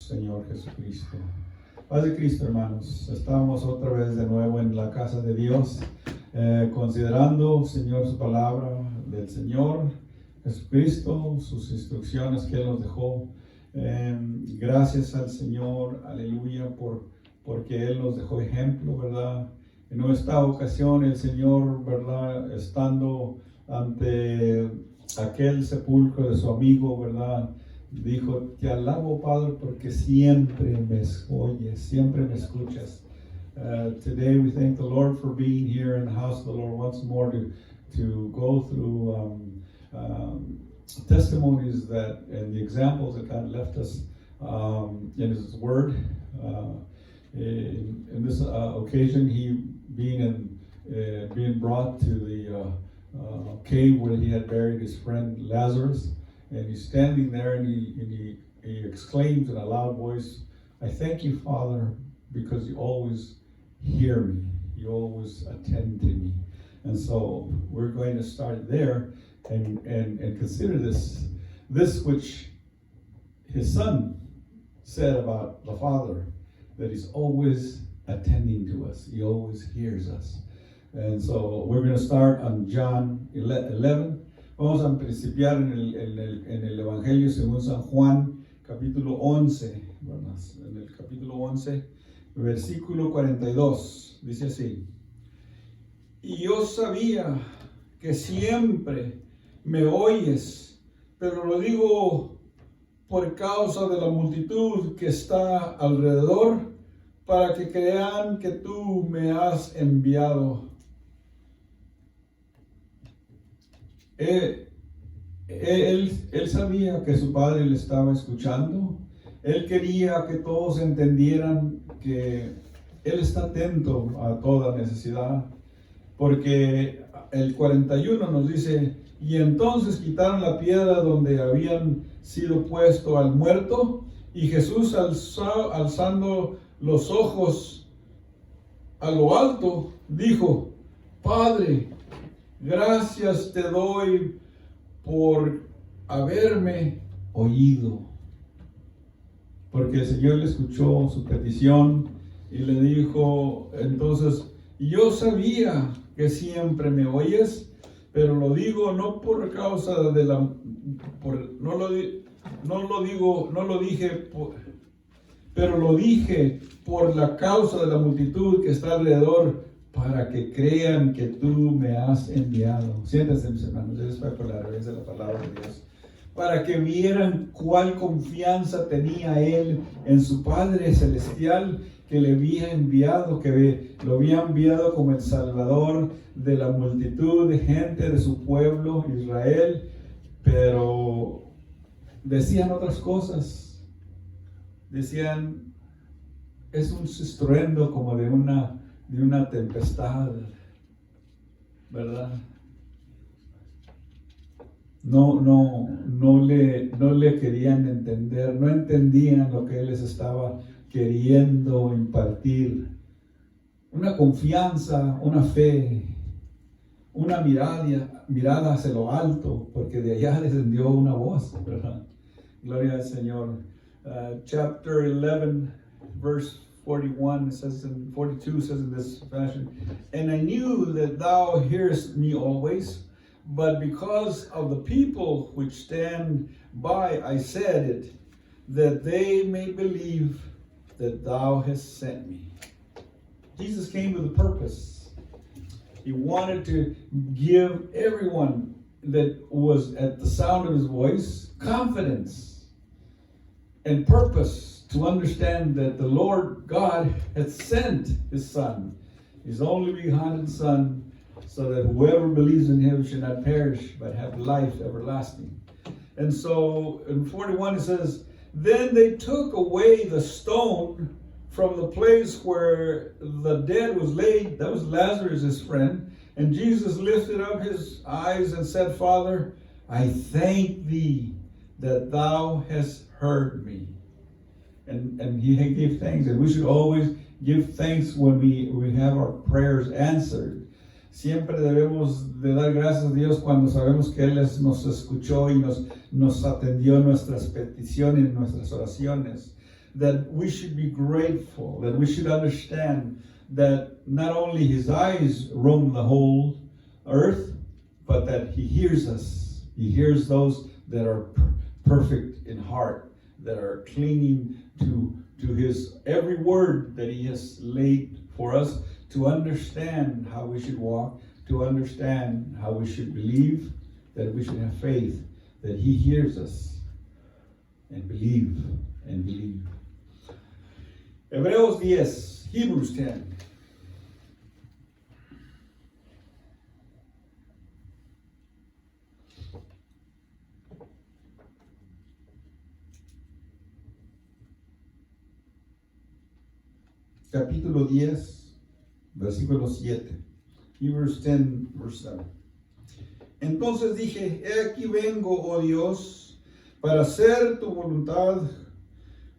Señor Jesucristo. Paz de Cristo, hermanos. Estamos otra vez de nuevo en la casa de Dios, considerando, Señor, su palabra del Señor Jesucristo, sus instrucciones que Él nos dejó. Gracias al Señor, aleluya, porque Él nos dejó ejemplo, ¿verdad? En esta ocasión el Señor, ¿verdad? Estando ante aquel sepulcro de su amigo, ¿verdad? Dijo, te alabo, Padre, porque siempre me oyes, siempre me escuchas. Today we thank the Lord for being here in the house of the Lord once more to go through testimonies that and the examples that God left us in His Word. In this occasion, he being brought to the cave where he had buried his friend Lazarus, and he's standing there and he exclaims in a loud voice, I thank you, Father, because you always hear me, you always attend to me. And so we're going to start there and consider this which his son said about the Father, that he's always attending to us, he always hears us. And so we're going to start on John 11. Vamos a principiar en el Evangelio según San Juan, capítulo 11, ¿verdad? En el capítulo 11, versículo 42, dice así: y yo sabía que siempre me oyes, pero lo digo por causa de la multitud que está alrededor, para que crean que tú me has enviado. Él sabía que su padre le estaba escuchando. Él quería que todos entendieran que Él está atento a toda necesidad, porque el 41 nos dice, y entonces quitaron la piedra donde habían sido puesto al muerto, y Jesús alzando los ojos a lo alto, dijo, Padre, gracias te doy por haberme oído. Porque el Señor le escuchó su petición y le dijo, entonces, yo sabía que siempre me oyes, pero lo digo no por causa de la, pero lo dije por la causa de la multitud que está alrededor, para que crean que tú me has enviado. Siéntense, mis hermanos, es para la reverencia de la palabra de Dios. Para que vieran cuál confianza tenía él en su Padre Celestial, que le había enviado, que lo había enviado como el Salvador de la multitud de gente de su pueblo Israel. Pero decían otras cosas. Decían, es un estruendo como de una tempestad, ¿verdad? No le querían entender, no entendían lo que Él les estaba queriendo impartir. Una confianza, una fe, una mirada hacia lo alto, porque de allá les envió una voz, ¿verdad? Gloria al Señor. Chapter 11, verse 41 says, and 42 says in this fashion, and I knew that thou hearest me always, but because of the people which stand by, I said it, that they may believe that thou hast sent me. Jesus came with a purpose. He wanted to give everyone that was at the sound of his voice confidence and purpose, to understand that the Lord God had sent His Son, His only begotten Son, so that whoever believes in Him should not perish, but have life everlasting. And so in 41 it says, then they took away the stone from the place where the dead was laid. That was Lazarus, his friend. And Jesus lifted up His eyes and said, Father, I thank Thee that Thou hast heard me. And He gave thanks, and we should always give thanks when we have our prayers answered. Siempre debemos de dar gracias a Dios cuando sabemos que Él nos escuchó y nos atendió nuestras peticiones, nuestras oraciones. that we should be grateful, that we should understand that not only his eyes roam the whole earth, but that he hears us. He hears those that are perfect in heart, that are clinging to his every word that he has laid for us, to understand how we should walk, to understand how we should believe, that we should have faith, that he hears us, and believe, and believe. Hebreos 10, Hebrews 10. Capítulo 10, versículo 7. Hebrews 10, verse 7. Entonces dije, he aquí vengo, oh Dios, para hacer tu voluntad,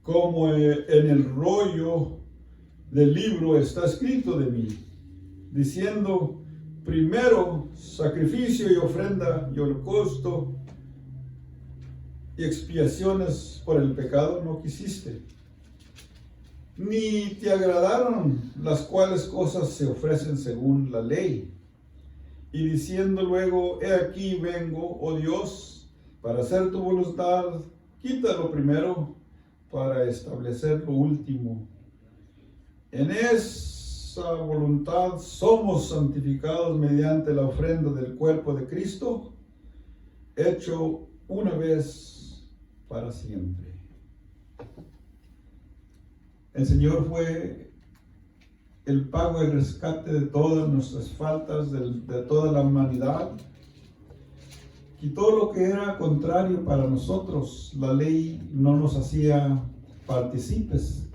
como en el rollo del libro está escrito de mí, diciendo, primero sacrificio y ofrenda y holocausto y expiaciones por el pecado no quisiste, ni te agradaron las cuales cosas se ofrecen según la ley. Y diciendo luego, he aquí vengo, oh Dios, para hacer tu voluntad, quita lo primero para establecer lo último. En esa voluntad somos santificados mediante la ofrenda del cuerpo de Cristo, hecho una vez para siempre. El Señor fue el pago, el rescate de todas nuestras faltas, de toda la humanidad. Quitó lo que era contrario para nosotros. La ley no nos hacía partícipes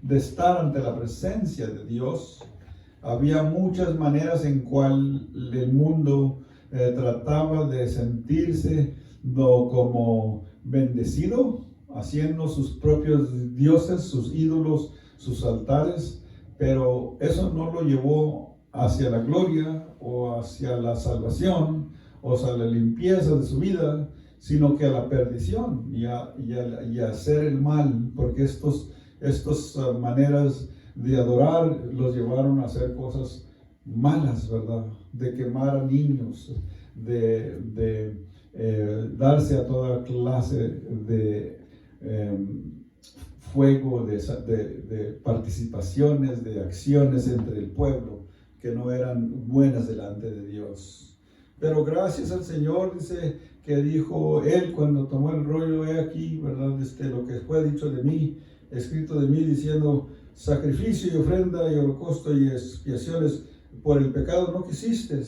de estar ante la presencia de Dios. Había muchas maneras en cual el mundo trataba de sentirse como bendecido, haciendo sus propios dioses, sus ídolos, sus altares, pero eso no lo llevó hacia la gloria o hacia la salvación o hacia la limpieza de su vida, sino que a la perdición y a hacer el mal, porque estas maneras de adorar los llevaron a hacer cosas malas, ¿verdad? De quemar a niños, de darse a toda clase de fuego, de participaciones, de acciones entre el pueblo que no eran buenas delante de Dios. Pero gracias al Señor, dice, que dijo él cuando tomó el rollo, he aquí, ¿verdad? Lo que fue dicho de mí, escrito de mí, diciendo, sacrificio y ofrenda y holocausto y expiaciones por el pecado no quisiste,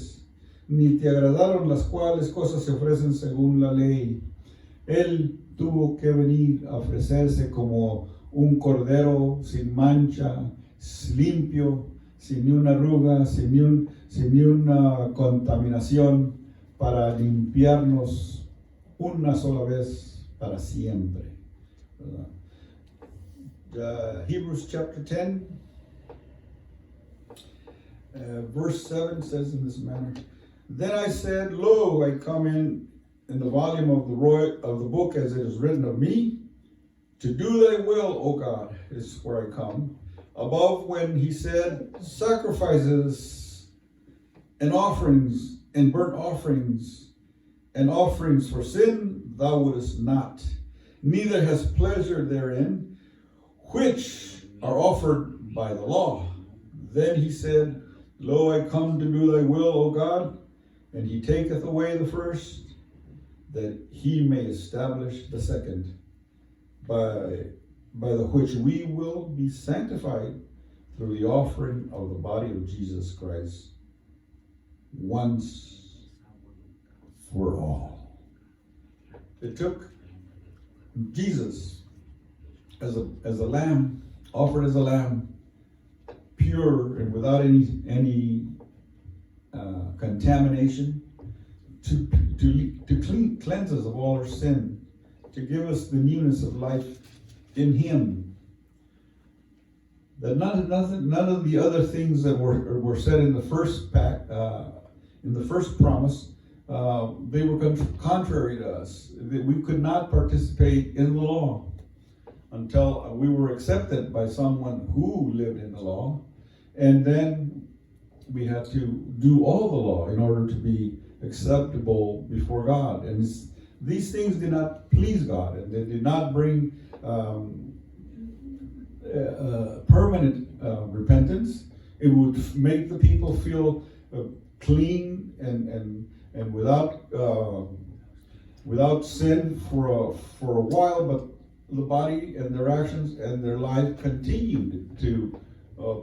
ni te agradaron las cuales cosas se ofrecen según la ley. Él tuvo que venir a ofrecerse como un cordero sin mancha, limpio, sin ni una arruga, sin ni una contaminación, para limpiarnos una sola vez para siempre. Hebrews chapter 10, verse 7 says in this manner, Then I said, Lo, I come in the volume of the book as it is written of me, to do thy will, O God, is where I come. Above when he said, sacrifices and offerings and burnt offerings and offerings for sin thou wouldest not, neither hast pleasure therein, which are offered by the law. Then he said, Lo, I come to do thy will, O God, and he taketh away the first, that he may establish the second, by the which we will be sanctified through the offering of the body of Jesus Christ once for all. It took Jesus as a lamb, offered as a lamb, pure and without any contamination, to cleanse us of all our sin, to give us the newness of life in Him. That none of the other things that were said in the first promise, they were contrary to us. That we could not participate in the law. until we were accepted by someone who lived in the law. And then we had to do all the law in order to be acceptable before God. And these things did not please God, and they did not bring permanent repentance. It would make the people feel clean and without sin for a while, but the body and their actions and their life continued to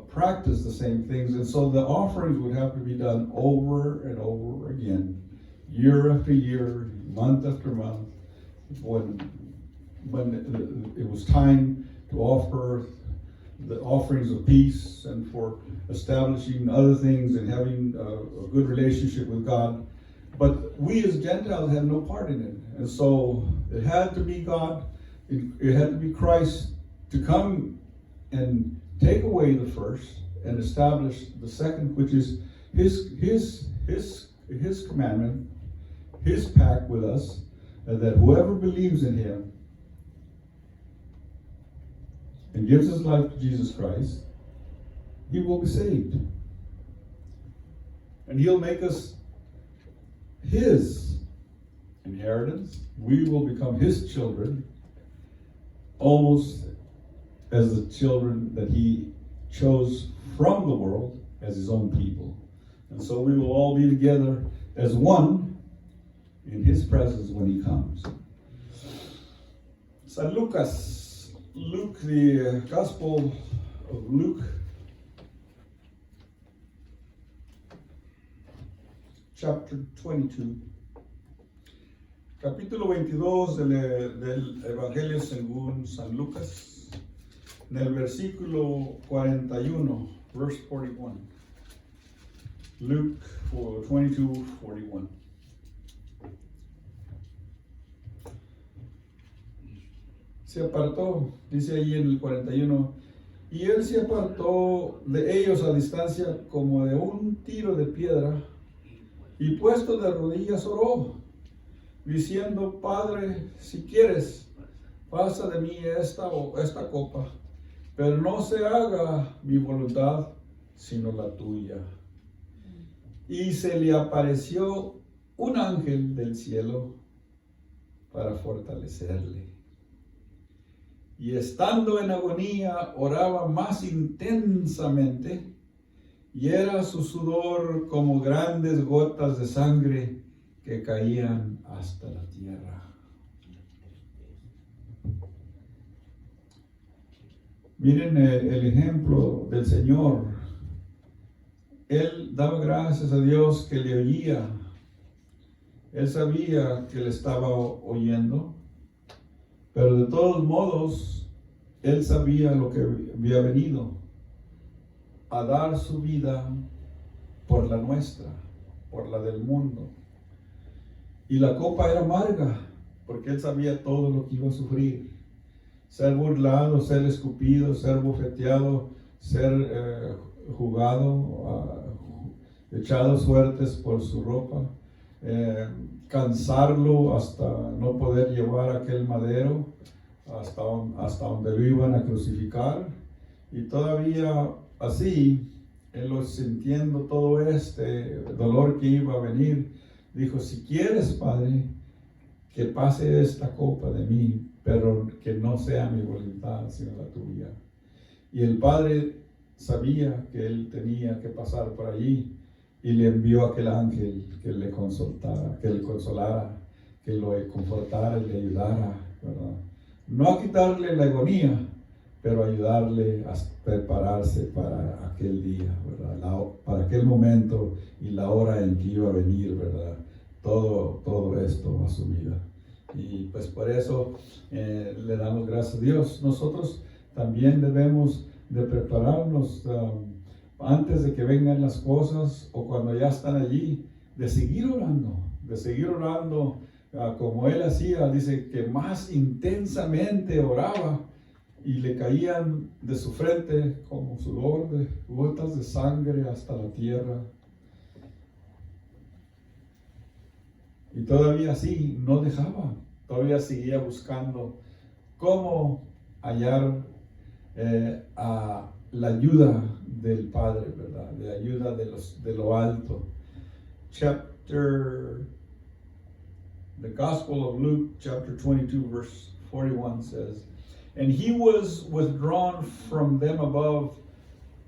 practice the same things, and so the offerings would have to be done over and over again, year after year, month after month, when it was time to offer the offerings of peace and for establishing other things and having a good relationship with God. But we as Gentiles had no part in it, and so it had to be God, it had to be Christ to come and take away the first and establish the second, which is his commandment, his pact with us, that whoever believes in him and gives his life to Jesus Christ, he will be saved. And he'll make us his inheritance. We will become his children, almost as the children that he chose from the world as his own people. And so we will all be together as one in his presence when he comes. San Lucas, the Gospel of Luke, chapter 22. Capítulo 22 del Evangelio según San Lucas, en el versículo 41, verse 41. Luke 22:41. Se apartó, dice ahí en el 41, y él se apartó de ellos a distancia como de un tiro de piedra, y puesto de rodillas oró, diciendo: Padre, si quieres, pasa de mí esta copa, pero no se haga mi voluntad, sino la tuya. Y se le apareció un ángel del cielo para fortalecerle. Y estando en agonía, oraba más intensamente, y era su sudor como grandes gotas de sangre que caían hasta la tierra. Miren el ejemplo del Señor. Él daba gracias a Dios que le oía. Él sabía que le estaba oyendo, pero de todos modos, él sabía lo que había venido, a dar su vida por la nuestra, por la del mundo. Y la copa era amarga, porque él sabía todo lo que iba a sufrir. Ser burlado, ser escupido, ser bofeteado, ser jugado, echado suertes por su ropa, cansarlo hasta no poder llevar aquel madero, hasta donde lo iban a crucificar. Y todavía así, él sintiendo todo este dolor que iba a venir, dijo: si quieres, Padre, que pase esta copa de mí, pero que no sea mi voluntad, sino la tuya. Y el Padre sabía que él tenía que pasar por allí, y le envió a aquel ángel que le consolara, que lo confortara y le ayudara, ¿verdad? No a quitarle la agonía, pero ayudarle a prepararse para aquel día, ¿verdad? Para aquel momento y la hora en que iba a venir, ¿verdad? Todo esto a su vida. Y pues por eso le damos gracias a Dios. Nosotros también debemos de prepararnos antes de que vengan las cosas, o cuando ya están allí, de seguir orando, como él hacía. Dice que más intensamente oraba, y le caían de su frente como sudor de gotas de sangre hasta la tierra. Y todavía así no dejaba, todavía seguía buscando cómo hallar a la ayuda del Padre, ¿verdad? La ayuda de lo alto. The Gospel of Luke, chapter 22, verse 41 says, "And he was withdrawn from them above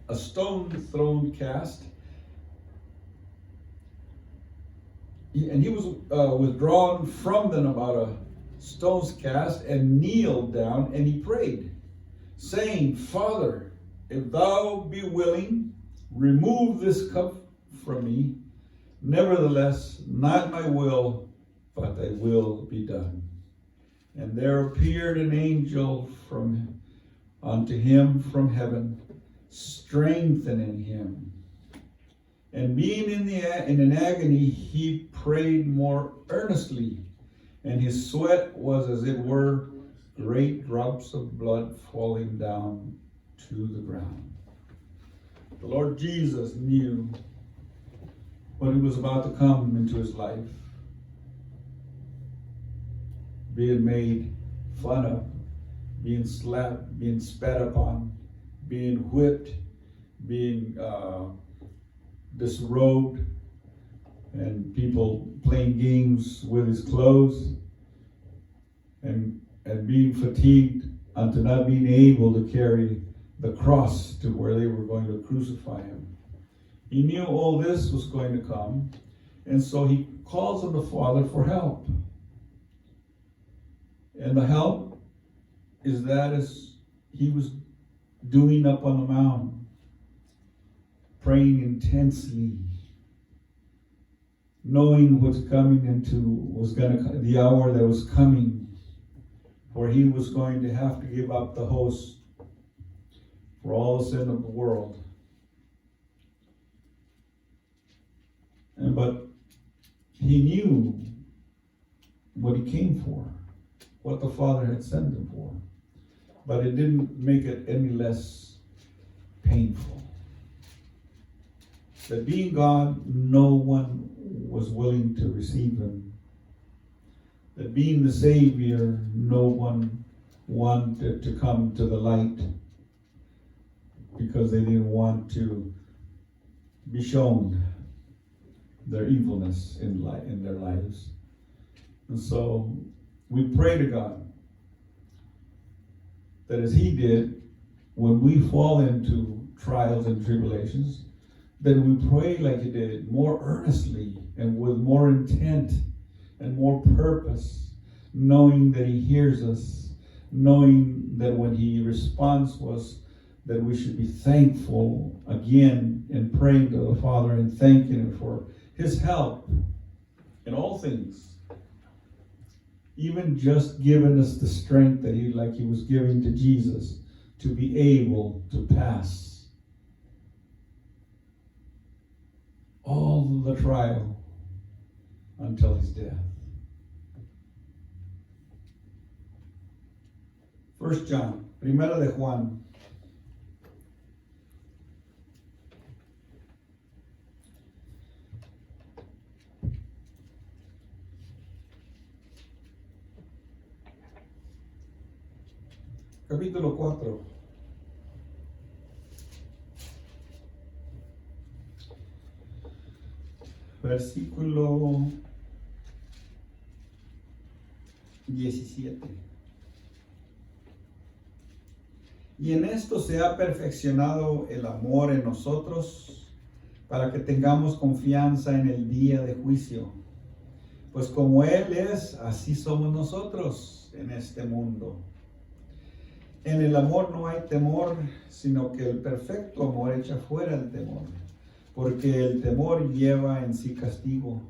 a stone thrown cast." And he was withdrawn from them about a stone's cast, and kneeled down, and he prayed, saying, "Father, if thou be willing, remove this cup from me. Nevertheless, not my will, but thy will be done." And there appeared an angel unto him from heaven, strengthening him. And being in an agony, he prayed more earnestly, and his sweat was as it were great drops of blood falling down to the ground. The Lord Jesus knew what he was about to come into his life. Being made fun of, being slapped, being spat upon, being whipped, being disrobed, and people playing games with his clothes, and being fatigued unto not being able to carry the cross to where they were going to crucify him. He knew all this was going to come, and so he calls on the Father for help. And the help is that as he was doing up on the mountain, praying intensely, knowing what's coming the hour that was coming, where he was going to have to give up the host for all the sin of the world. But he knew what he came for, what the Father had sent him for. But it didn't make it any less painful. That being God, no one was willing to receive him. That being the Savior, no one wanted to come to the light, because they didn't want to be shown their evilness in their lives. And so we pray to God that as he did, when we fall into trials and tribulations, that we pray like he did, more earnestly and with more intent and more purpose, knowing that he hears us, knowing that when he responds to us, that we should be thankful again and praying to the Father and thanking him for his help in all things. Even just giving us the strength that he was giving to Jesus to be able to pass all the trial until his death. 1 John, Primera de Juan. Capítulo 4. Versículo 17. Y en esto se ha perfeccionado el amor en nosotros, para que tengamos confianza en el día de juicio. Pues como Él es, así somos nosotros en este mundo. En el amor no hay temor, sino que el perfecto amor echa fuera el temor, porque el temor lleva en sí castigo,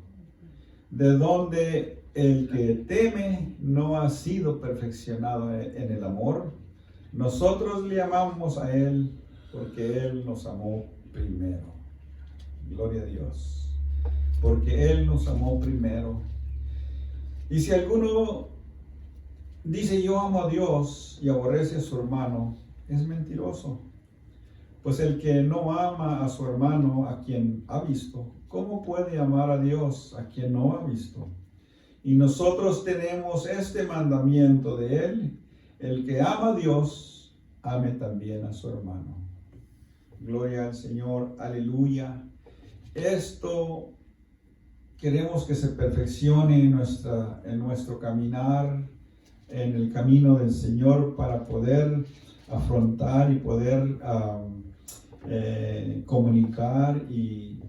de donde el que teme no ha sido perfeccionado en el amor. Nosotros le amamos a Él porque Él nos amó primero. Gloria a Dios. Porque Él nos amó primero. Y si alguno dice yo amo a Dios y aborrece a su hermano, es mentiroso. Pues el que no ama a su hermano a quien ha visto, ¿cómo puede amar a Dios a quien no ha visto? Y nosotros tenemos este mandamiento de Él, El que ama a Dios, ame también a su hermano. Gloria al Señor, aleluya. Esto queremos que se perfeccione en nuestro caminar, en el camino del Señor, para poder afrontar y poder comunicar y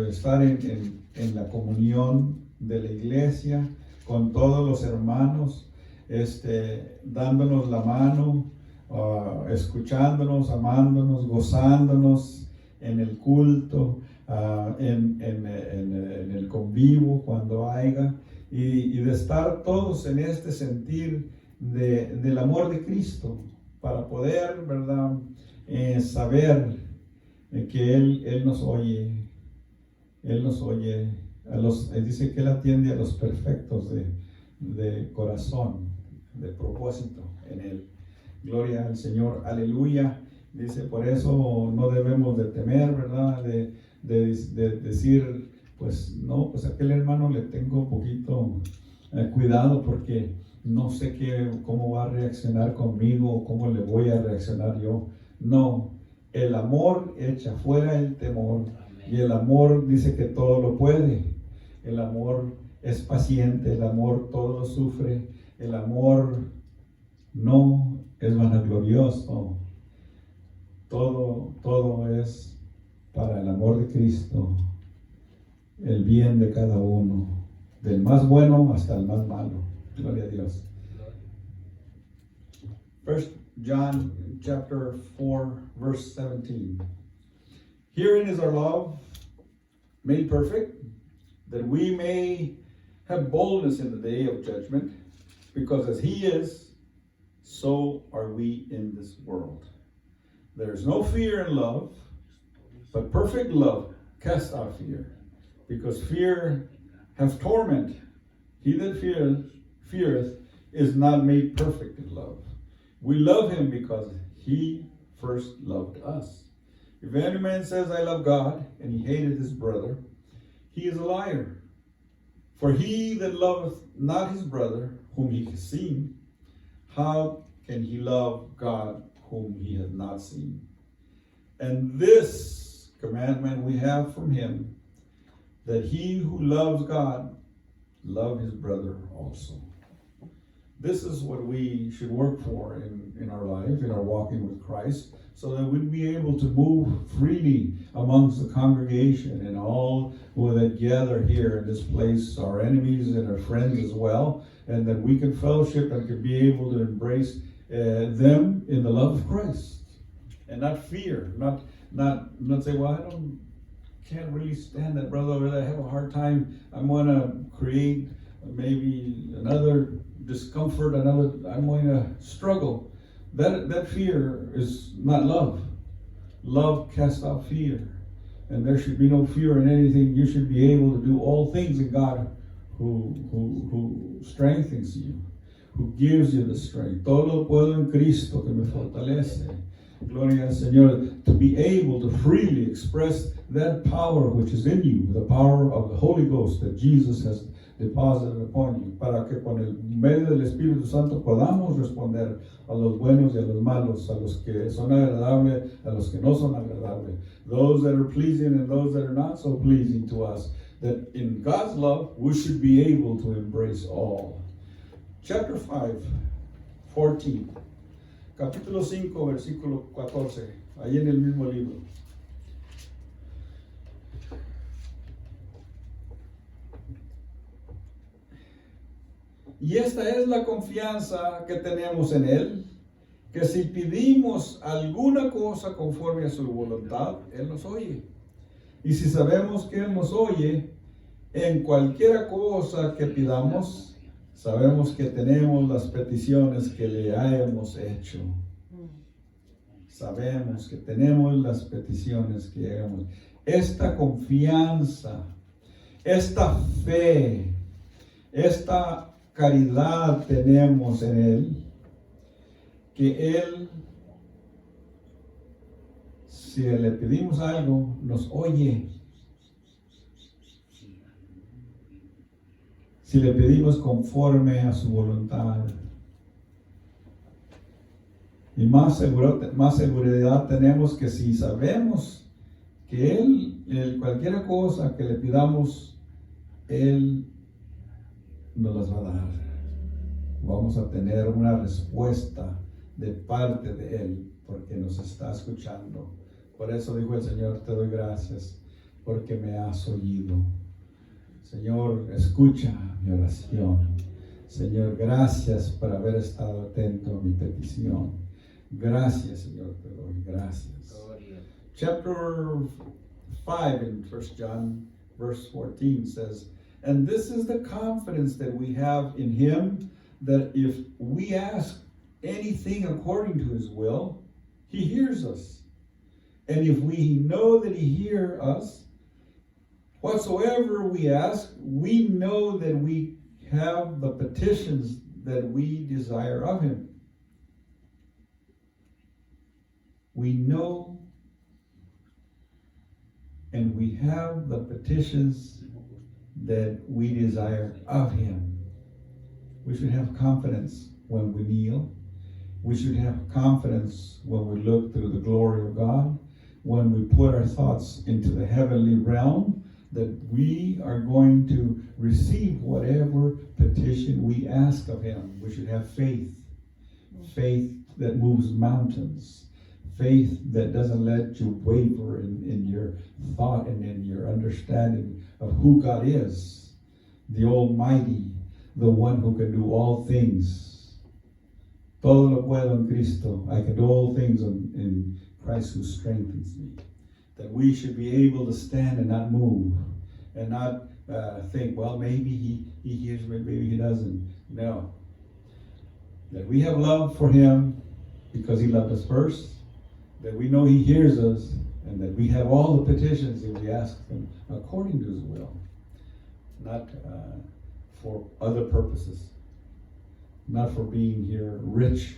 estar en la comunión de la iglesia con todos los hermanos, dándonos la mano, escuchándonos, amándonos, gozándonos en el culto, en el convivio cuando haya, y de estar todos en este sentir del amor de Cristo, para poder, ¿verdad? Saber que Él nos oye. Él nos oye. Dice que Él atiende a los perfectos de corazón, de propósito en Él. Gloria al Señor, aleluya. Dice, por eso no debemos de temer, ¿verdad? De decir, pues no, pues a aquel hermano le tengo un poquito cuidado, porque no sé cómo va a reaccionar conmigo, o cómo le voy a reaccionar yo. No, el amor echa fuera el temor. Y el amor dice que todo lo puede. El amor es paciente, el amor todo lo sufre, el amor no es vanaglorioso. Todo es para el amor de Cristo, el bien de cada uno, del más bueno hasta el más malo. Gloria a Dios. 1 John chapter 4, verse 17. Herein is our love made perfect, that we may have boldness in the day of judgment, because as He is, so are we in this world. There is no fear in love, but perfect love casts out fear, because fear hath torment. He that feareth is not made perfect in love. We love Him because He first loved us. If any man says, I love God, and he hateth his brother, he is a liar. For he that loveth not his brother, whom he hath seen, how can he love God, whom he hath not seen? And this commandment we have from Him, that he who loves God, love his brother also. This is what we should work for in our life, in our walking with Christ, so that we'd be able to move freely amongst the congregation and all who that gather here in this place, our enemies and our friends as well, and that we can fellowship and can be able to embrace them in the love of Christ, and not fear, not say, well, can't really stand that brother, or I have a hard time, I'm going to create maybe another discomfort, I'm going to struggle. That fear is not love. Love casts out fear. And there should be no fear in anything. You should be able to do all things in God who strengthens you, who gives you the strength. Todo lo puedo en Cristo que me fortalece. Gloria al Señor. To be able to freely express that power which is in you, the power of the Holy Ghost that Jesus has deposited upon you, para que con el medio del Espíritu Santo podamos responder a los buenos y a los malos, a los que son agradables, a los que no son agradables, those that are pleasing and those that are not so pleasing to us, that in God's love we should be able to embrace all. Chapter 5, 14, capítulo 5, versículo 14, ahí en el mismo libro. Y esta es la confianza que tenemos en Él, que si pedimos alguna cosa conforme a su voluntad, Él nos oye. Y si sabemos que Él nos oye, en cualquier cosa que pidamos, sabemos que tenemos las peticiones que le hayamos hecho. Sabemos que tenemos las peticiones que hagamos. Esta confianza, esta fe, esta caridad tenemos en Él, que Él, si le pedimos algo, nos oye. si le pedimos conforme a su voluntad. Y más seguridad tenemos que si sabemos que Él, cualquier cosa que le pidamos, Él nos las va a dar. Vamos a tener una respuesta de parte de Él, porque nos está escuchando. Por eso dijo el Señor, te doy gracias, porque me has oído. Señor, escucha mi oración. Señor, gracias por haber estado atento a mi petición. Gracias, Señor, te doy gracias. Chapter 5 in 1 John verse 14 says, and this is the confidence that we have in Him, that if we ask anything according to His will, He hears us. And if we know that He hears us, whatsoever we ask, we know that we have the petitions that we desire of Him. We know and we have the petitions that we desire of Him. We should have confidence when we kneel. We should have confidence when we look through the glory of God, when we put our thoughts into the heavenly realm, that we are going to receive whatever petition we ask of Him. We should have faith. Faith that moves mountains. Faith that doesn't let you waver in your thought and in your understanding of who God is, the Almighty, the one who can do all things. Todo lo puedo en Cristo. I can do all things in Christ who strengthens me. That we should be able to stand and not move, and not think, well, maybe he hears me, maybe He doesn't. No. That we have love for Him because He loved us first. That we know He hears us, and that we have all the petitions that we ask Him according to His will, not for other purposes, not for being here rich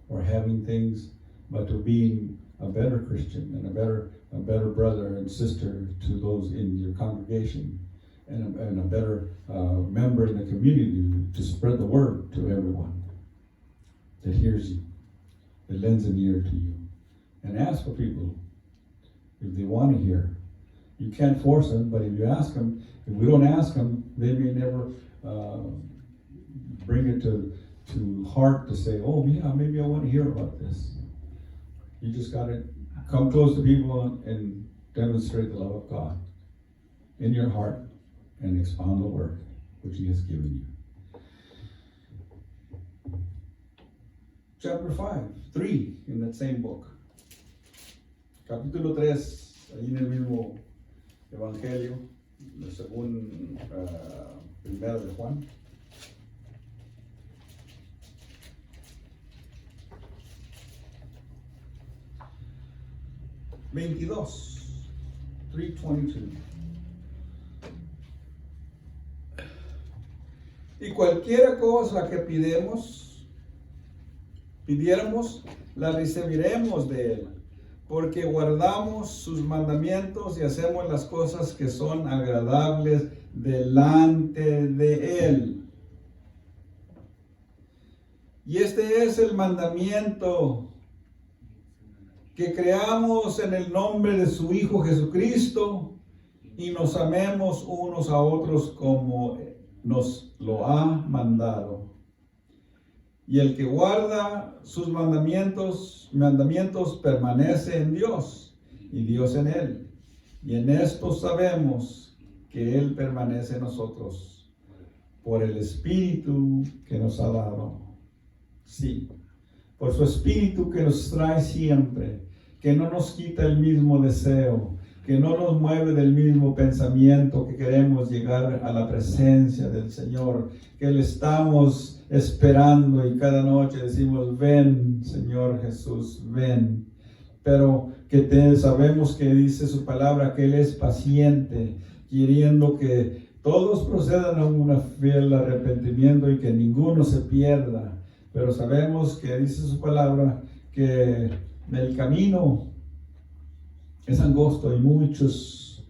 or having things, but to being a better Christian and a better brother and sister to those in your congregation, and a better member in the community to spread the word to everyone that hears you, that lends an ear to you. And ask for people if they want to hear. You can't force them, but if you ask them, if we don't ask them, they may never bring it to heart to say, oh yeah, maybe I want to hear about this. You just got to come close to people and demonstrate the love of God in your heart and expound the word which He has given you. Chapter 3 in that same book. Capítulo 3, ahí en el mismo Evangelio, según primero de Juan. $22, 3:22. Y cualquier cosa que pidiéramos, la recibiremos de Él, porque guardamos sus mandamientos y hacemos las cosas que son agradables delante de Él. Y este es el mandamiento, que creamos en el nombre de su Hijo Jesucristo y nos amemos unos a otros como nos lo ha mandado. Y el que guarda sus mandamientos permanece en Dios y Dios en él. Y en esto sabemos que Él permanece en nosotros por el Espíritu que nos ha dado. Sí, por su Espíritu que nos trae siempre, que no nos quita el mismo deseo, que no nos mueve del mismo pensamiento, que queremos llegar a la presencia del Señor, que le estamos esperando y cada noche decimos, ven Señor Jesús, ven. Pero que sabemos que dice su palabra que Él es paciente, queriendo que todos procedan a un fiel arrepentimiento y que ninguno se pierda. Pero sabemos que dice su palabra que el camino es angosto y muchos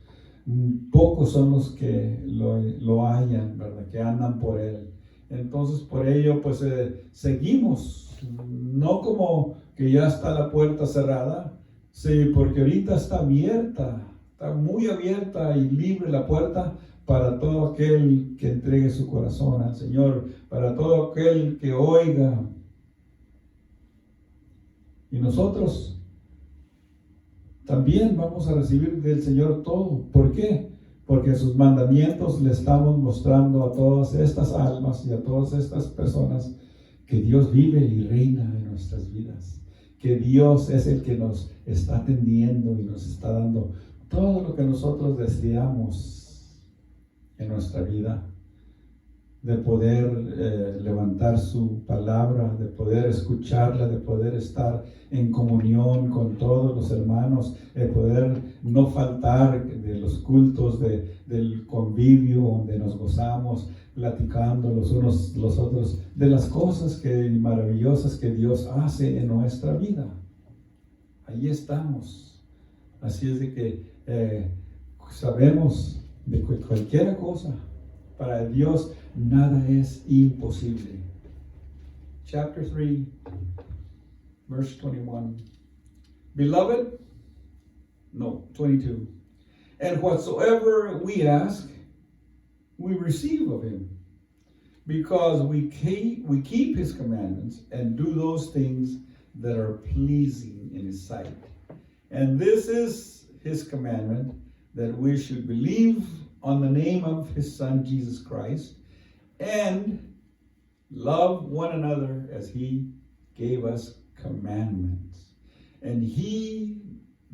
pocos son los que lo hallan, ¿verdad? Que andan por él. Entonces, por ello, pues seguimos, no como que ya está la puerta cerrada, sí, porque ahorita está abierta, está muy abierta y libre la puerta para todo aquel que entregue su corazón al Señor, para todo aquel que oiga. Y nosotros también vamos a recibir del Señor todo. ¿Por qué? Porque sus mandamientos le estamos mostrando a todas estas almas y a todas estas personas que Dios vive y reina en nuestras vidas. Que Dios es el que nos está atendiendo y nos está dando todo lo que nosotros deseamos en nuestra vida. De poder levantar su palabra, de poder escucharla, de poder estar en comunión con todos los hermanos, de poder no faltar de los cultos, del convivio donde nos gozamos, platicando los unos los otros, de las cosas maravillosas que Dios hace en nuestra vida. Ahí estamos. Así es de que sabemos de cualquier cosa. Para Dios nada es imposible. Chapter 3, verse 21. Beloved, no, 22. And whatsoever we ask, we receive of him, because we keep his commandments and do those things that are pleasing in his sight. And this is his commandment, that we should believe on the name of his Son, Jesus Christ, and love one another as he gave us commandments. And he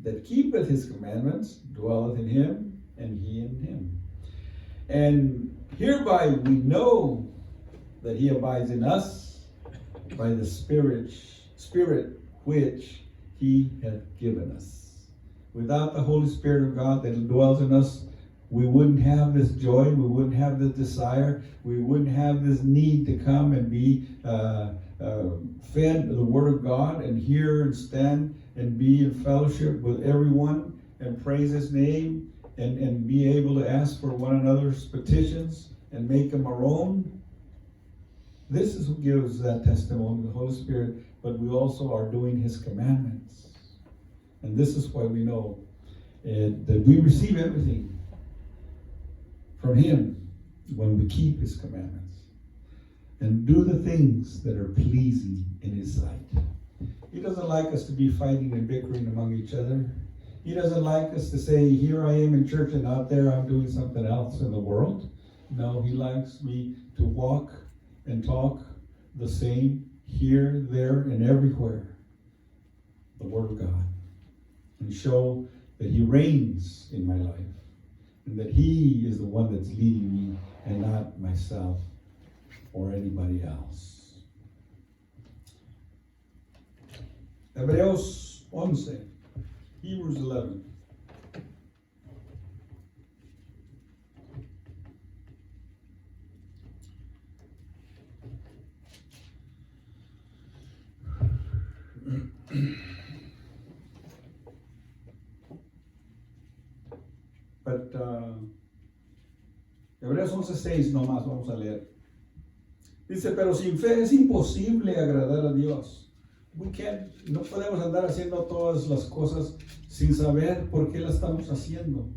that keepeth his commandments dwelleth in him, and he in him. And hereby we know that he abides in us by the Spirit which he hath given us. Without the Holy Spirit of God that dwells in us, we wouldn't have this joy, we wouldn't have this desire, we wouldn't have this need to come and be fed the Word of God and hear and stand and be in fellowship with everyone and praise His name and be able to ask for one another's petitions and make them our own. This is who gives that testimony, the Holy Spirit, but we also are doing His commandments. And this is why we know that we receive everything from Him when we keep His commandments and do the things that are pleasing in His sight. He doesn't like us to be fighting and bickering among each other. He doesn't like us to say, here I am in church and out there I'm doing something else in the world. No, He likes me to walk and talk the same here, there, and everywhere. The Word of God. And show that He reigns in my life. And that He is the one that's leading me and not myself or anybody else. Hebreos 11. Hebrews 11. But Hebreos 11:6 nomás vamos a leer. Dice, pero sin fe es imposible agradar a Dios. No podemos andar haciendo todas las cosas sin saber por qué las estamos haciendo.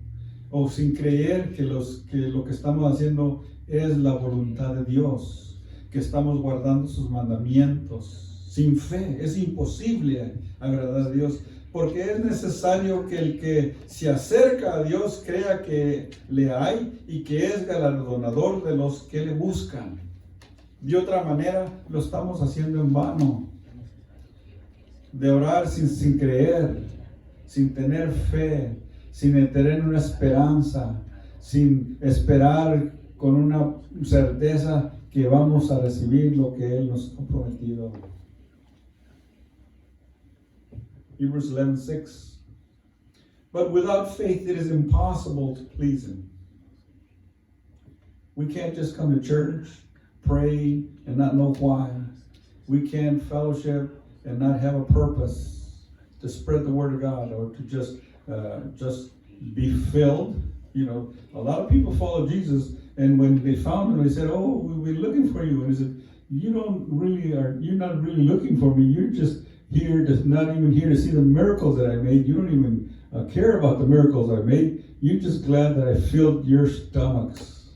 O sin creer que lo que estamos haciendo es la voluntad de Dios. Que estamos guardando sus mandamientos. Sin fe es imposible agradar a Dios. Porque es necesario que el que se acerca a Dios crea que le hay y que es galardonador de los que le buscan. De otra manera, lo estamos haciendo en vano. De orar sin creer, sin tener fe, sin tener una esperanza, sin esperar con una certeza que vamos a recibir lo que Él nos ha prometido. Hebrews 11:6. But without faith it is impossible to please Him. We can't just come to church, pray, and not know why. We can't fellowship and not have a purpose to spread the Word of God or to just be filled. a lot of people follow Jesus, and when they found him, they said, "Oh, we've been looking for you." And he said, "You're not really looking for me. You're just here, just not even here to see the miracles that I made. You don't even care about the miracles I made. You're just glad that I filled your stomachs."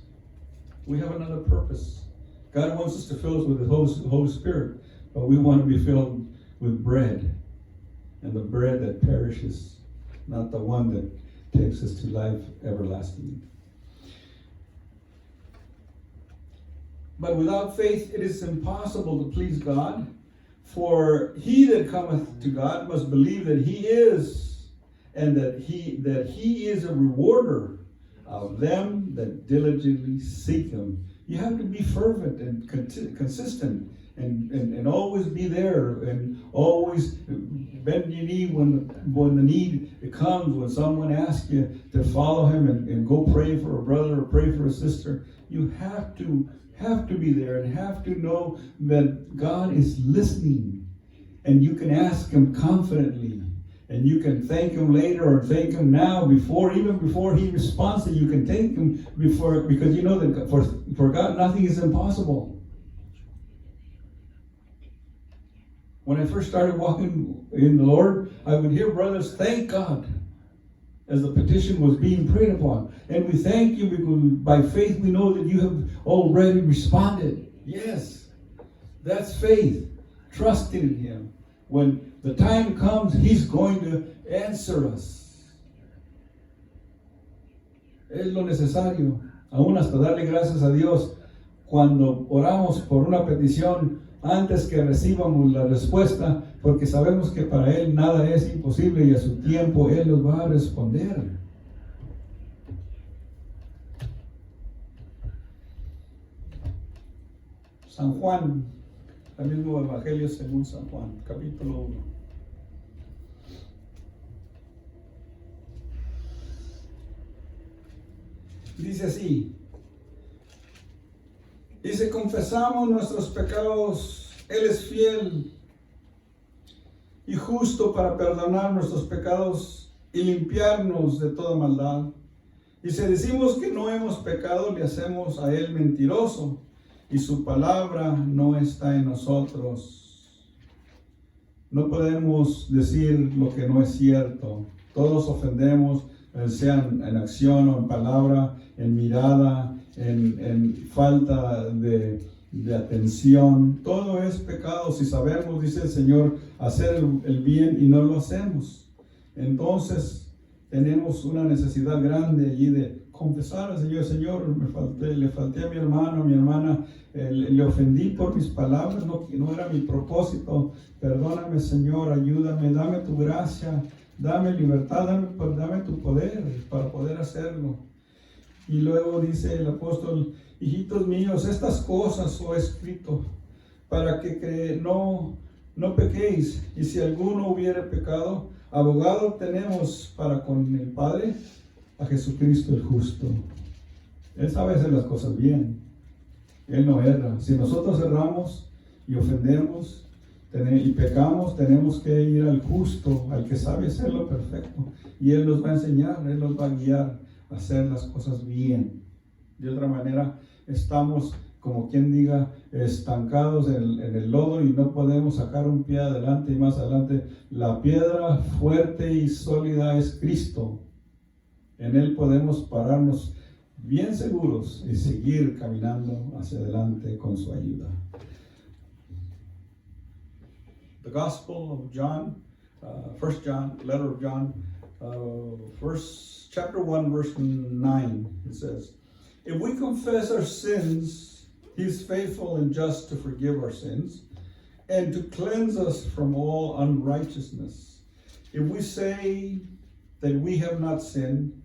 We have another purpose. God wants us to fill us with the Holy Spirit, but we want to be filled with bread, and the bread that perishes, not the one that takes us to life everlasting. But without faith it is impossible to please God. For he that cometh to God must believe that he is, and that he is a rewarder of them that diligently seek him. You have to be fervent and consistent, and always be there, and always bend your knee when the need comes, when someone asks you to follow him and go pray for a brother or pray for a sister. You have to be there, and have to know that God is listening, and you can ask him confidently, and you can thank him later or thank him now, even before he responds. And you can thank him before, because you know that for God nothing is impossible. When I first started walking in the Lord, I would hear brothers thank God as the petition was being prayed upon. And we thank you because by faith we know that you have already responded. Yes, that's faith, trusting in him. When the time comes, he's going to answer us. Es lo necesario, aún hasta darle gracias a Dios cuando oramos por una petición, antes que recibamos la respuesta, porque sabemos que para Él nada es imposible y a su tiempo Él nos va a responder. San Juan, el mismo Evangelio según San Juan, capítulo 1. Dice así: y si confesamos nuestros pecados, Él es fiel y justo para perdonar nuestros pecados y limpiarnos de toda maldad. Y si decimos que no hemos pecado, le hacemos a Él mentiroso, y su palabra no está en nosotros. No podemos decir lo que no es cierto. Todos ofendemos, sean en acción o en palabra, en mirada, en falta de atención. Todo es pecado si sabemos, dice el Señor, hacer el bien y no lo hacemos. Entonces tenemos una necesidad grande allí de confesar al Señor: Señor, le falté a mi hermano, a mi hermana, le ofendí por mis palabras, no era mi propósito. Perdóname, Señor, ayúdame, dame tu gracia, dame libertad, dame tu poder para poder hacerlo. Y luego dice el apóstol: hijitos míos, estas cosas os he escrito para que no pequéis. Y si alguno hubiere pecado, abogado tenemos para con el Padre, a Jesucristo el justo. Él sabe hacer las cosas bien. Él no erra. Si nosotros erramos y ofendemos y pecamos, tenemos que ir al justo, al que sabe hacerlo perfecto. Y Él nos va a enseñar, Él nos va a guiar a hacer las cosas bien. De otra manera, estamos, como quien diga, estancados en el lodo y no podemos sacar un pie adelante y más adelante. La piedra fuerte y sólida es Cristo. En Él podemos pararnos bien seguros y seguir caminando hacia adelante con su ayuda. The Gospel of John, 1 John, letter of John, chapter 1, verse 9, it says, if we confess our sins, He is faithful and just to forgive our sins and to cleanse us from all unrighteousness. If we say that we have not sinned,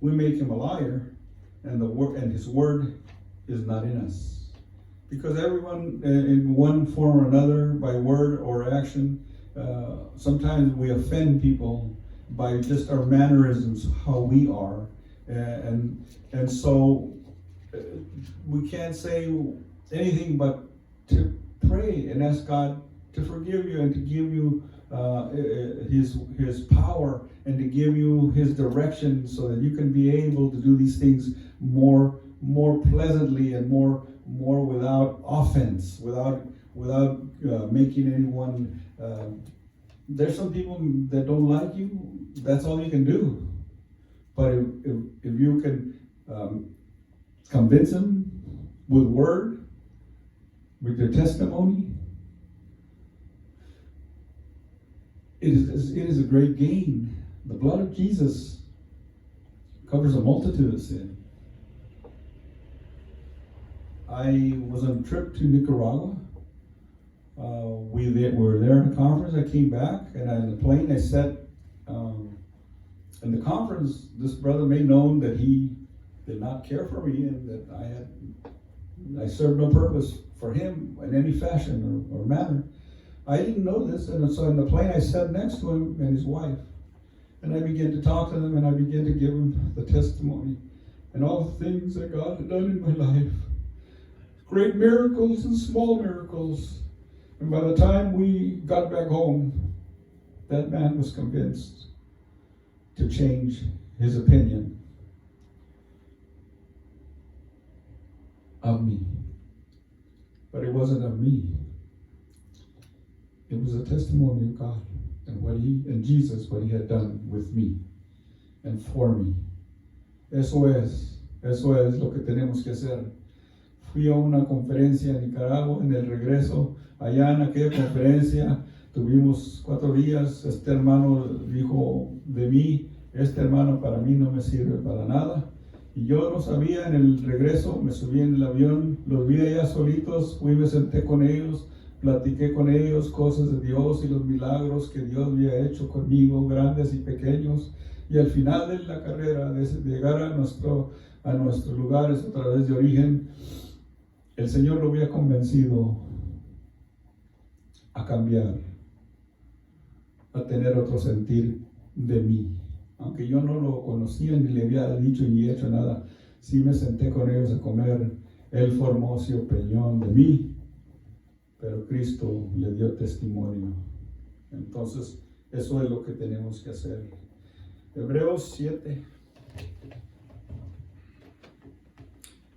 we make Him a liar, and His word is not in us. Because everyone, in one form or another, by word or action, sometimes we offend people by just our mannerisms, how we are, and so we can't say anything but to pray and ask God to forgive you and to give you His power and to give you His direction so that you can be able to do these things more pleasantly and more without offense, without making anyone. There's some people that don't like you. That's all you can do. But if you can convince them with word, with your testimony, it is a great gain. The blood of Jesus covers a multitude of sin. I was on a trip to Nicaragua. We were there in a conference. I came back, and on the plane I sat. In the conference, this brother made known that he did not care for me, and that I served no purpose for him in any fashion or manner. I didn't know this, and so in the plane I sat next to him and his wife, and I began to talk to them, and I began to give them the testimony and all the things that God had done in my life. Great miracles and small miracles. And by the time we got back home, that man was convinced to change his opinion of me. But it wasn't of me. It was a testimony of God and Jesus, what He had done with me and for me. Eso es lo que tenemos que hacer. Fui a una conferencia en Nicaragua, en el regreso, allá en aquella conferencia, tuvimos 4 días, este hermano dijo de mí, este hermano para mí no me sirve para nada. Y yo no sabía, en el regreso me subí en el avión, los vi allá solitos, fui, me senté con ellos, platiqué con ellos cosas de Dios y los milagros que Dios había hecho conmigo, grandes y pequeños. Y al final de la carrera, de llegar a nuestros lugares otra vez de origen, el Señor lo había convencido a cambiar, a tener otro sentir de mí. Aunque yo no lo conocía ni le había dicho ni hecho nada, sí me senté con ellos a comer. Él formó su opinión de mí, pero Cristo le dio testimonio. Entonces, eso es lo que tenemos que hacer. Hebreos 7.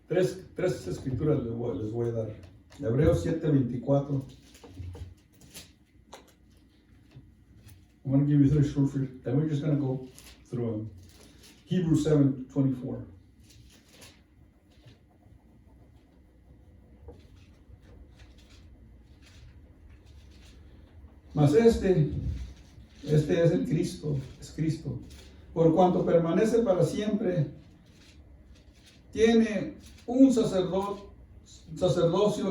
Tres escrituras les voy a dar. Hebreos 7:24. I'm going to give you 3 scriptures, and we're just going to go through them. Hebrews 7:24. Mas este es el Cristo, es Cristo. Por cuanto permanece para siempre, tiene un sacerdocio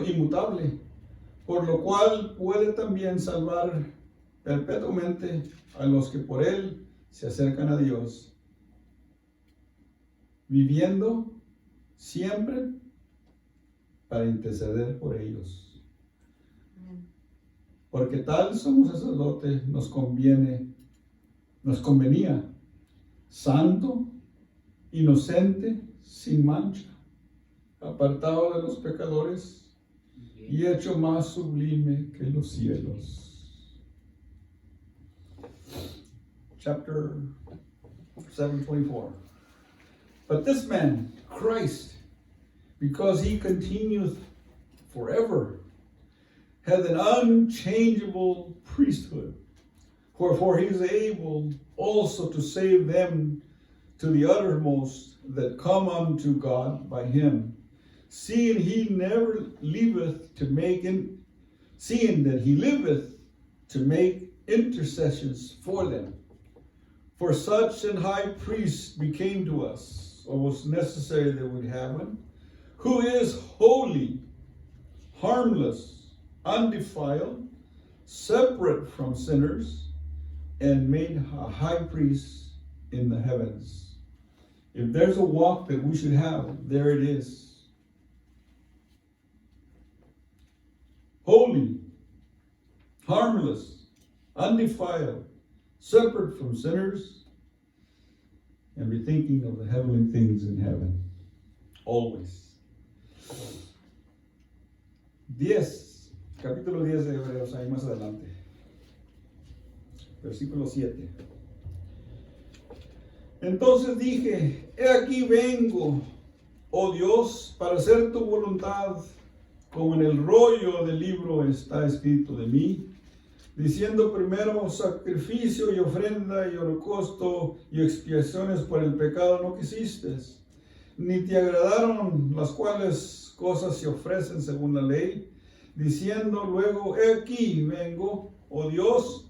inmutable, por lo cual puede también salvar perpetuamente a los que por él se acercan a Dios, viviendo siempre para interceder por ellos. Porque tal sumo sacerdote nos convenía, santo, inocente, sin mancha, apartado de los pecadores y hecho más sublime que los cielos. Chapter 7:24. But this man, Christ, because he continueth forever, hath an unchangeable priesthood, wherefore he is able also to save them to the uttermost that come unto God by him, seeing he never liveth to make seeing that he liveth to make intercessions for them. For such an high priest became to us, or was necessary that we have one, who is holy, harmless, undefiled, separate from sinners, and made a high priest in the heavens. If there's a walk that we should have, there it is. Holy, harmless, undefiled, separate from sinners, and be thinking of the heavenly things in heaven. Always. 10. Capítulo 10 de Hebreos, ahí más adelante. Versículo 7. Entonces dije, he aquí vengo, oh Dios, para hacer tu voluntad, como en el rollo del libro está escrito de mí, diciendo primero sacrificio y ofrenda y holocausto y expiaciones por el pecado no quisiste, ni te agradaron las cuales cosas se ofrecen según la ley, diciendo luego, he aquí vengo, oh Dios,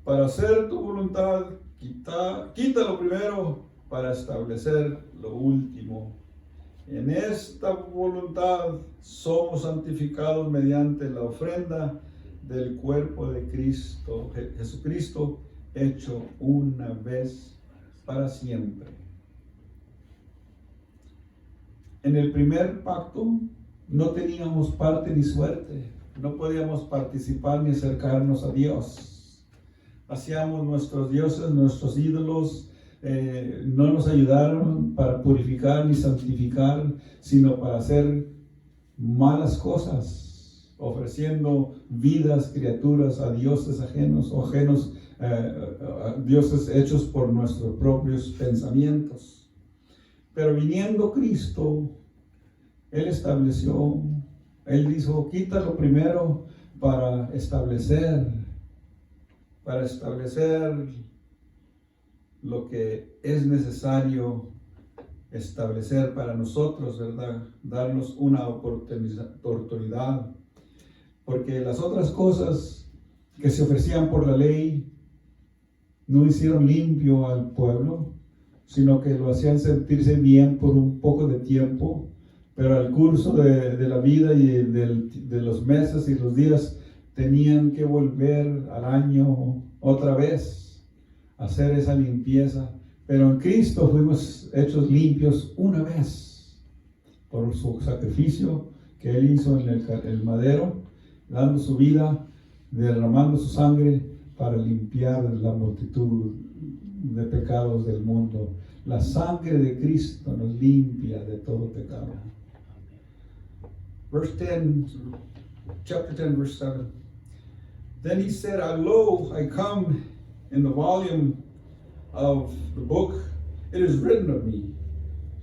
para hacer tu voluntad, quita lo primero para establecer lo último. En esta voluntad somos santificados mediante la ofrenda del cuerpo de Cristo, Jesucristo, hecho una vez para siempre. En el primer pacto no teníamos parte ni suerte, no podíamos participar ni acercarnos a Dios. Hacíamos nuestros dioses, nuestros ídolos, no nos ayudaron para purificar ni santificar, sino para hacer malas cosas, ofreciendo vidas, criaturas a dioses ajenos o ajenos a dioses hechos por nuestros propios pensamientos. Pero viniendo Cristo, Él estableció, Él dijo, quítalo primero para establecer lo que es necesario establecer para nosotros, ¿verdad? Darnos una oportunidad. Porque las otras cosas que se ofrecían por la ley no hicieron limpio al pueblo, sino que lo hacían sentirse bien por un poco de tiempo, pero al curso de la vida y de los meses y los días tenían que volver al año otra vez a hacer esa limpieza. Pero en Cristo fuimos hechos limpios una vez por su sacrificio que Él hizo en el madero, dando su vida, derramando su sangre para limpiar la multitud de pecados del mundo. La sangre de Cristo nos limpia de todo pecado. Verse 10, chapter 10, verse 7. Then he said, lo, I come in the volume of the book. It is written of me,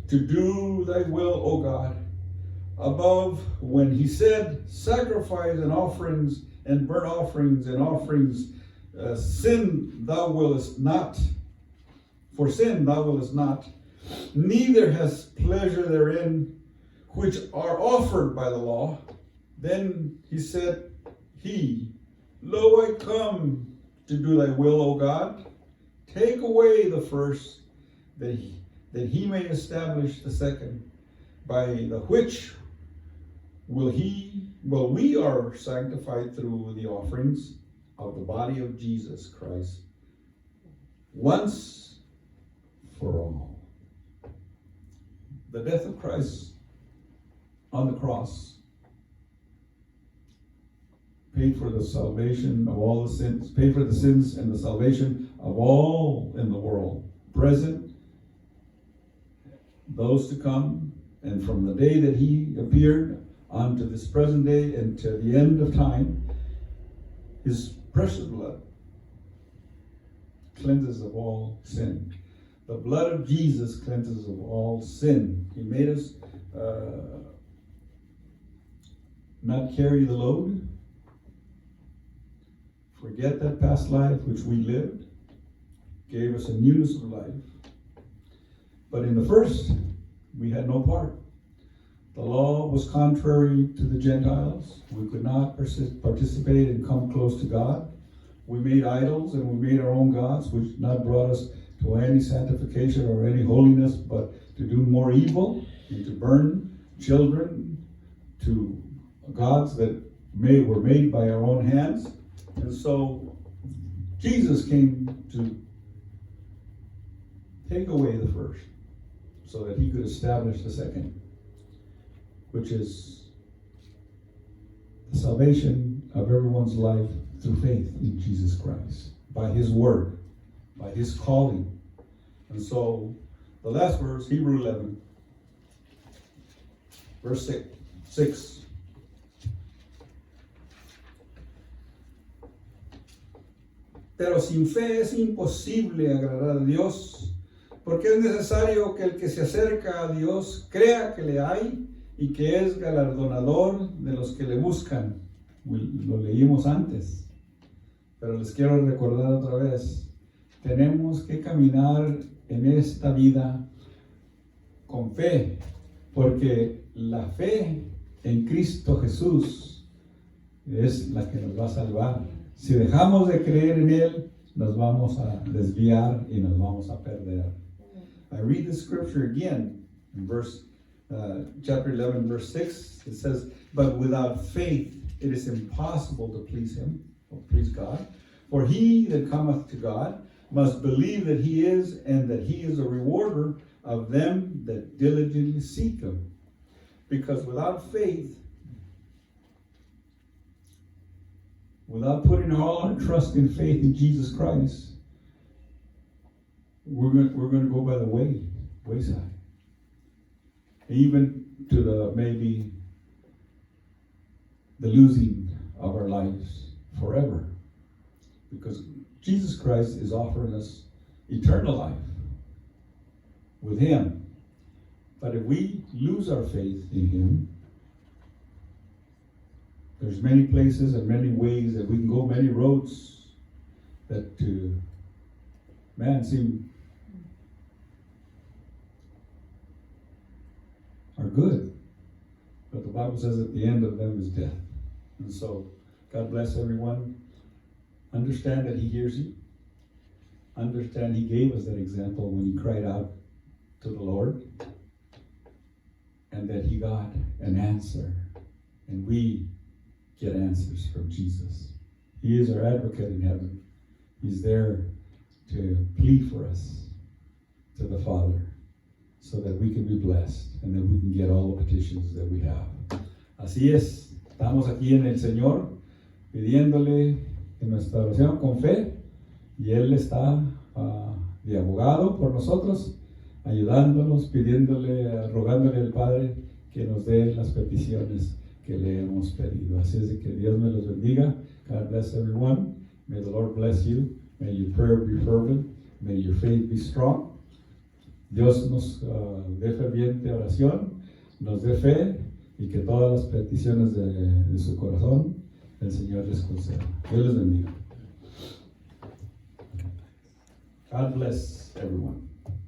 to do thy will, O God. Above, when he said, sacrifice and offerings and burnt offerings and offerings, sin thou willest not, for sin thou willest not, neither hast pleasure therein, which are offered by the law. Then he said, lo, I come to do thy will, O God. Take away the first, that he may establish the second, by the which we are sanctified through the offerings of the body of Jesus Christ, once for all. The death of Christ on the cross paid for the salvation of all the sins, paid for the sins and the salvation of all in the world, present, those to come, and from the day that he appeared unto this present day and to the end of time. His precious blood cleanses of all sin. The blood of Jesus cleanses of all sin. He made us not carry the load, forget that past life which we lived, gave us a newness of life. But in the first, we had no part. The law was contrary to the Gentiles. We could not participate and come close to God. We made idols and we made our own gods, which not brought us to any sanctification or any holiness, but to do more evil and to burn children to gods that were made by our own hands. And so Jesus came to take away the first so that he could establish the second, which is the salvation of everyone's life through faith in Jesus Christ, by his word, by his calling. And so the last verse, Hebrews 11, verse 6. Pero sin fe es imposible agradar a Dios, Porque es necesario que el que se acerca a Dios crea que le hay y que es galardonador de los que le buscan. Lo leímos antes, pero les quiero recordar otra vez. Tenemos que caminar en esta vida con fe, porque la fe en Cristo Jesús es la que nos va a salvar. Si dejamos de creer en Él, nos vamos a desviar y nos vamos a perder. I read the scripture again in chapter 11, verse 6. It says, "But without faith it is impossible to please Him," or please God. "For he that cometh to God must believe that He is, and that He is a rewarder of them that diligently seek Him." Because without faith, without putting all our trust and faith in Jesus Christ, we're going to go by the wayside. Even to maybe the losing of our lives forever. Because Jesus Christ is offering us eternal life with Him. But if we lose our faith in Him, there's many places and many ways that we can go, many roads that seem are good. But the Bible says at the end of them is death. And so, God bless everyone. Understand that He hears you. Understand He gave us that example when He cried out to the Lord. And that He got an answer. And we get answers from Jesus. He is our advocate in heaven. He's there to plead for us to the Father, so that we can be blessed and that we can get all the petitions that we have. Así es, estamos aquí en el Señor pidiéndole en nuestra oración con fe, y Él está de abogado por nosotros, ayudándonos, pidiéndole, rogándole al Padre que nos dé las peticiones que le hemos pedido. Así es de que Dios me los bendiga. God bless everyone. May the Lord bless you. May your prayer be fervent. May your faith be strong. Dios nos dé ferviente oración, nos dé fe, y que todas las peticiones de su corazón el Señor les conceda. Dios les bendiga. God bless everyone.